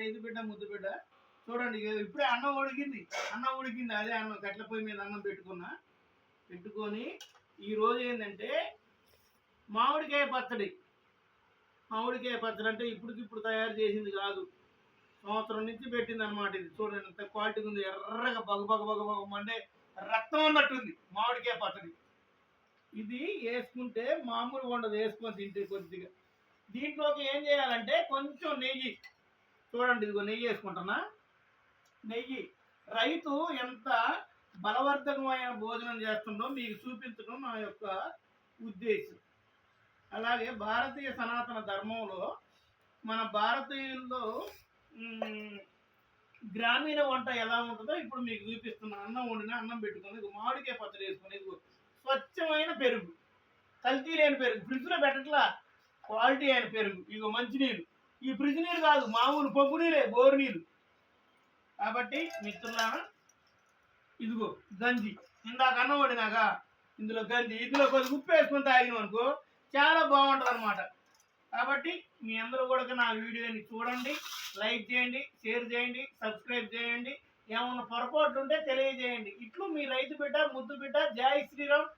రైతు బిడ్డ ముద్దు బిడ్డ. చూడండి ఇప్పుడే అన్నం ఉడికింది. అదే అన్నం కట్ల పొయ్యి మీద అన్నం పెట్టుకొని ఈరోజు ఏంటంటే మామిడికాయ పచ్చడి అంటే ఇప్పుడు తయారు చేసింది కాదు, సంవత్సరం నుంచి పెట్టింది అనమాట. ఇది చూడండి ఎంత క్వాలిటీ ఉంది, ఎర్రగా బగ మండే రక్తం అన్నట్టుంది మామిడికాయ పచ్చడి. ఇది వేసుకుంటే మామూలుగా ఉండదు, వేసుకొని తింటే కొద్దిగా. దీంట్లోకి ఏం చేయాలంటే కొంచెం నెయ్యి, చూడండి ఇదిగో నెయ్యి వేసుకుంటున్నా. నెయ్యి రైతు ఎంత బలవర్ధకమైన భోజనం చేస్తుందో మీకు చూపించడం నా యొక్క ఉద్దేశం. అలాగే భారతీయ సనాతన ధర్మంలో మన భారతీయుల్లో గ్రామీణ వంట ఎలా ఉంటుందో ఇప్పుడు మీకు చూపిస్తున్నా. అన్నం పెట్టుకొని మామిడికాయ పచ్చడి వేసుకొని, స్వచ్ఛమైన పెరుగు, కల్తీ లేని పెరుగు, ఫ్రిడ్జ్లో పెట్టట్లా, క్వాలిటీ అయిన పెరుగు. ఇగో మంచినీళ్ళు, ఈ ఫ్రిడ్జ్ నీళ్ళు కాదు, మామూలు పొగ్గు నీళ్ళే, బోరు నీళ్ళు. కాబట్టి మిత్రులారా, ఇదిగో గంజి, ఇందాక అన్నం వండినాక ఇందులో గంజి, ఇందులో కొద్దిగా ఉప్పు వేసుకొని తాగినాం అనుకో చాలా బాగుంటుంది అనమాట. కాబట్టి మీ అందరూ కూడా నా వీడియోని చూడండి, లైక్ చేయండి, షేర్ చేయండి, సబ్స్క్రైబ్ చేయండి. ఏమన్నా పొరపాట్లు ఉంటే తెలియజేయండి. ఇట్లు మీ రైతు బిడ్డ ముద్దు బిడ్డ. జై శ్రీరామ్.